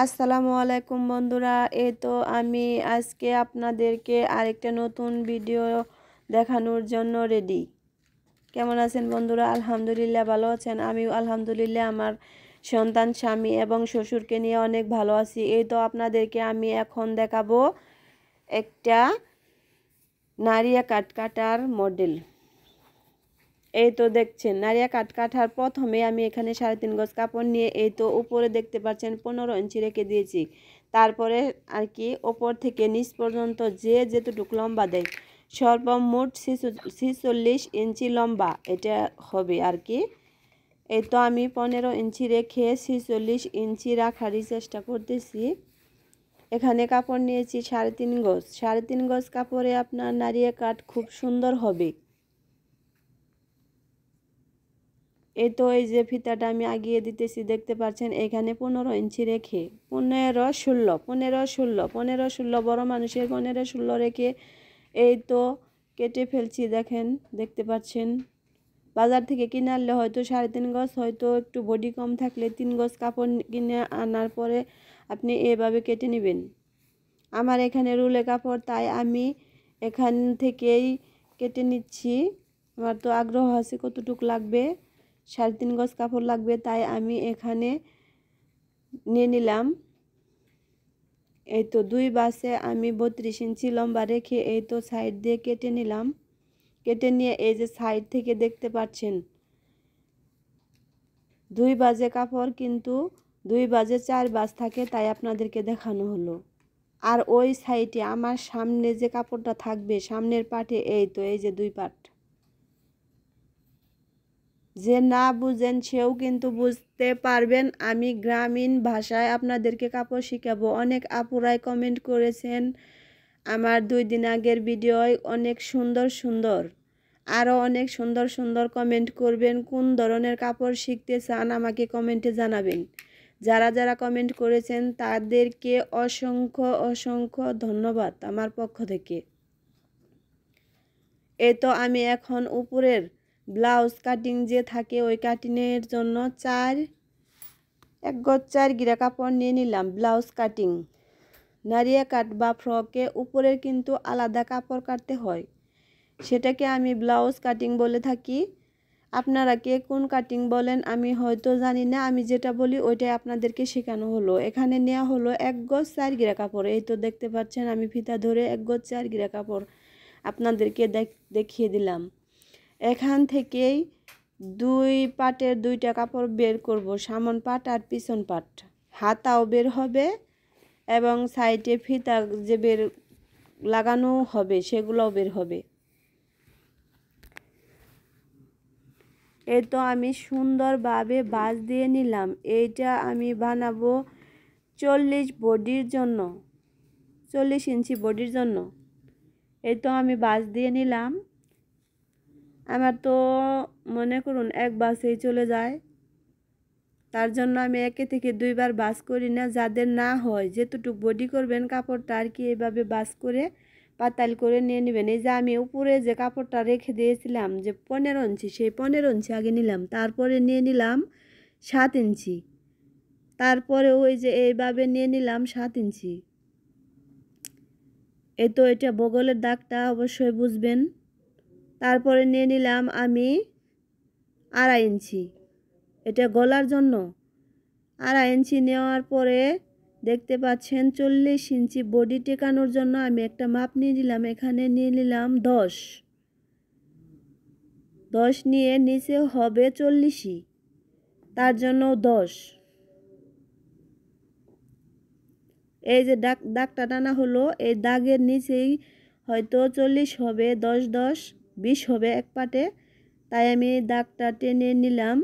আসসালামু আলাইকুম বন্ধুরা। এই তো আমি আজকে আপনাদেরকে আরেকটা নতুন ভিডিও দেখানোর জন্য রেডি। কেমন আছেন বন্ধুরা? আলহামদুলিল্লাহ ভালো আছেন? আমিও আলহামদুলিল্লাহ আমার সন্তান, স্বামী এবং শ্বশুরকে নিয়ে অনেক ভালো আছি। এই তো আপনাদেরকে আমি এখন দেখাবো একটা নারিয়া কাট কাটার মডেল। এই তো দেখছেন নারিয়া কাট কাটার প্রথমে আমি এখানে 3.5 গজ কাপড় নিয়ে এই তো উপরে দেখতে পাচ্ছেন 15 ইঞ্চি রেখে দিয়েছি। তারপরে আর কি ওপর থেকে নিচ পর্যন্ত যে যেতটুকু লম্বা দেয় সর্বমোট 46 ইঞ্চি লম্বা এটা হবে আর কি। এই তো আমি 15 ইঞ্চি রেখে 46 ইঞ্চি রাখারই চেষ্টা করতেছি। এখানে কাপড় নিয়েছি 3.5 গজ। 3.5 গজ কাপড়ে আপনার নারিয়া কাট খুব সুন্দর হবে। এই তো এই যে ফিতাটা আমি আগিয়ে দিতেছি দেখতে পাচ্ছেন। এখানে 15 ইঞ্চি রেখে 15, 16 বড় মানুষের 15, 16 রেখে এই তো কেটে ফেলছি। দেখেন দেখতে পাচ্ছেন। বাজার থেকে কিনে আনলে হয়তো 3.5 গজ, হয়তো একটু বডি কম থাকলে 3 গজ কাপড় কিনে আনার পরে আপনি এভাবে কেটে নেবেন। আমার এখানে রুলে কাপড়, তাই আমি এখান থেকেই কেটে নিচ্ছি। আমার তো আগ্রহ আছে কতটুকু লাগবে। 3.5 গজ কাপড় লাগবে, তাই আমি এখানে নিয়ে নিলাম। এই তো 2 বাসে আমি 32 ইঞ্চি লম্বা রেখে এই তো সাইড দিয়ে কেটে নিলাম। কেটে নিয়ে এই যে সাইড থেকে দেখতে পাচ্ছেন 2 বাজে কাপড়, কিন্তু 2 বাজে 4 বাজ থাকে, তাই আপনাদেরকে দেখানো হলো। আর ওই সাইডে আমার সামনে যে কাপড়টা থাকবে সামনের পাটে এই তো এই যে 2 পাট। যে না বুঝেন সেও কিন্তু বুঝতে পারবেন। আমি গ্রামীণ ভাষায় আপনাদেরকে কাপড় শিখাবো। অনেক আপুরাই কমেন্ট করেছেন আমার 2 দিন আগের ভিডিওয়, অনেক সুন্দর সুন্দর, আরও অনেক সুন্দর সুন্দর কমেন্ট করবেন। কোন ধরনের কাপড় শিখতে চান আমাকে কমেন্টে জানাবেন। যারা যারা কমেন্ট করেছেন তাদেরকে অসংখ্য অসংখ্য ধন্যবাদ আমার পক্ষ থেকে। এই তো আমি এখন উপরের ব্লাউজ কাটিং যে থাকে ওই কাটিংয়ের জন্য 1 গজ 4 গিরা কাপড় নিয়ে নিলাম। ব্লাউজ কাটিং নারিয়া কাট বা ফ্রকে উপরের কিন্তু আলাদা কাপড় কাটতে হয়, সেটাকে আমি ব্লাউজ কাটিং বলে থাকি। আপনারা কে কোন কাটিং বলেন আমি হয়তো জানি না, আমি যেটা বলি ওইটাই আপনাদেরকে শেখানো হলো। এখানে নেওয়া হলো 1 গজ 4 গিরা কাপড়। এই তো দেখতে পাচ্ছেন আমি ফিতা ধরে 1 গজ 4 গিরা কাপড় আপনাদেরকে দেখিয়ে দিলাম। এখান থেকেই 2 পাটের 2টা কাপড় বের করব, সামন পাট আর পিছন পাট। হাতাও বের হবে এবং সাইডে ফিতা যে বের লাগানো হবে সেগুলোও বের হবে। এই তো আমি সুন্দরভাবে ভাঁজ দিয়ে নিলাম। এইটা আমি বানাবো 40 বডির জন্য, 40 ইঞ্চি বডির জন্য। এই তো আমি ভাঁজ দিয়ে নিলাম। আমার তো মনে করুন 1 বাসেই চলে যায়, তার জন্য আমি 1 থেকে 2 বার ভাঁজ করি না। যাদের না হয় যেতটুকু বডি করবেন কাপড়টা আর কি এইভাবে ভাঁজ করে পাতাল করে নিয়ে নেবেন। এই যে আমি উপরে যে কাপড়টা রেখে দিয়েছিলাম যে 15 ইঞ্চি, সেই 15 ইঞ্চি আগে নিলাম, তারপরে নিয়ে নিলাম 7 ইঞ্চি, তারপরে ওই যে এইভাবে নিয়ে নিলাম 7 ইঞ্চি। এই তো এটা বগলের দাগটা অবশ্যই বুঝবেন। তারপরে নিয়ে নিলাম আমি 2.5 ইঞ্চি, এটা গলার জন্য। 2.5 ইঞ্চি নেওয়ার পরে দেখতে পাচ্ছেন 40 ইঞ্চি বডি টেকানোর জন্য আমি একটা মাপ নিয়ে নিলাম। এখানে নিয়ে নিলাম 10 নিয়ে নিচে হবে 40, তার জন্য 10। এই যে দাগটা টানা হলো, এই দাগের নিচেই হয়তো 40 হবে, 10 10 20 হবে এক পাটে, তাই আমি দাগটা টেনে নিলাম।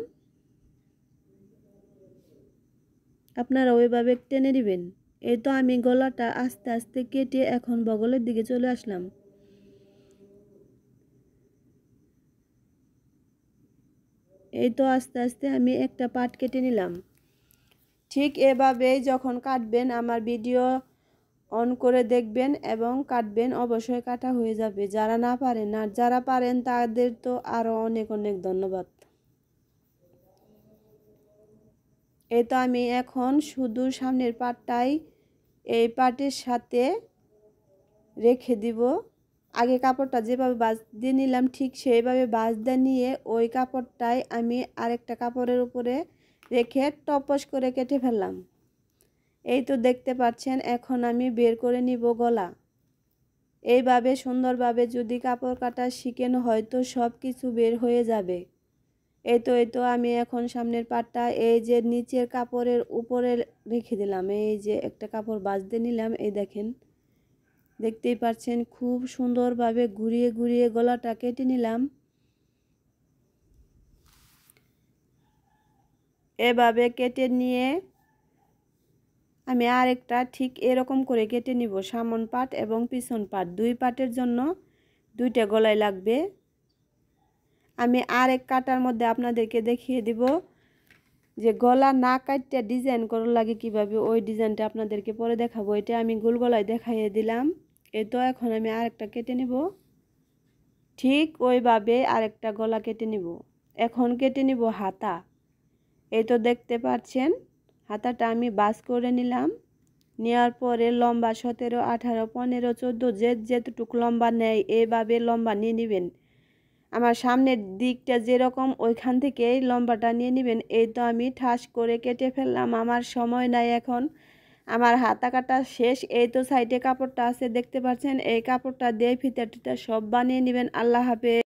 আপনারা ওইভাবে টেনে নেবেন। এই তো আমি গলাটা আস্তে আস্তে কেটে এখন বগলের দিকে চলে আসলাম। এই তো আস্তে আস্তে আমি একটা পাট কেটে নিলাম। ঠিক এভাবেই যখন কাটবেন আমার ভিডিও অন করে দেখবেন এবং কাটবেন, অবশ্যই কাটা হয়ে যাবে। যারা না পারেন আর যারা পারেন তাদের তো আরও অনেক অনেক ধন্যবাদ। এই তো আমি এখন শুধু সামনের পাটটাই এই পাটের সাথে রেখে দিব। আগে কাপড়টা যেভাবে ভাঁজ দিয়ে নিলাম ঠিক সেইভাবে ভাঁজ দিয়ে নিয়ে ওই কাপড়টাই আমি আরেকটা কাপড়ের উপরে রেখে টপস করে কেটে ফেললাম। এই তো দেখতে পাচ্ছেন এখন আমি বের করে নিব গলা। এইভাবে সুন্দরভাবে যদি কাপড় কাটা শিখেন হয়তো সব কিছু বের হয়ে যাবে। এই তো আমি এখন সামনের পাটটা এই যে নিচের কাপড়ের উপরে রেখে দিলাম। এই যে একটা কাপড় ভাঁজ দিয়ে নিলাম, এই দেখেন দেখতেই পাচ্ছেন খুব সুন্দরভাবে ঘুরিয়ে ঘুরিয়ে গলাটা কেটে নিলাম। এভাবে কেটে নিয়ে আমি আরেকটা ঠিক এরকম করে কেটে নিব। সামন পাট এবং পিছন পাট দুই পাটের জন্য দুইটা গলায় লাগবে। আমি আরেক কাটার মধ্যে আপনাদেরকে দেখিয়ে দিব যে গলা না কাটতে ডিজাইন করার লাগে কিভাবে, ওই ডিজাইনটা আপনাদেরকে পরে দেখাবো। এটা আমি গোল গলায় দেখাইয়ে দিলাম। এই তো এখন আমি আরেকটা কেটে নিব, ঠিক ওইভাবে আরেকটা গলা কেটে নিব। এখন কেটে নিব হাতা। এই তো দেখতে পাচ্ছেন হাতাটা আমি ভাঁজ করে নিলাম। নেওয়ার পরে লম্বা 17, 18, 15, 14 যে যেতটুকু লম্বা নেয় এইভাবে লম্বা নিয়ে নেবেন। আমার সামনের দিকটা যেরকম ওইখান থেকেই লম্বাটা নিয়ে নেবেন। এই তো আমি ঠাস করে কেটে ফেললাম, আমার সময় নাই এখন, আমার হাতা কাটা শেষ। এই তো সাইডে কাপড়টা আছে দেখতে পাচ্ছেন, এই কাপড়টা দিয়ে ফিতা টিতা সব বানিয়ে নেবেন। আল্লাহ হাফেজ।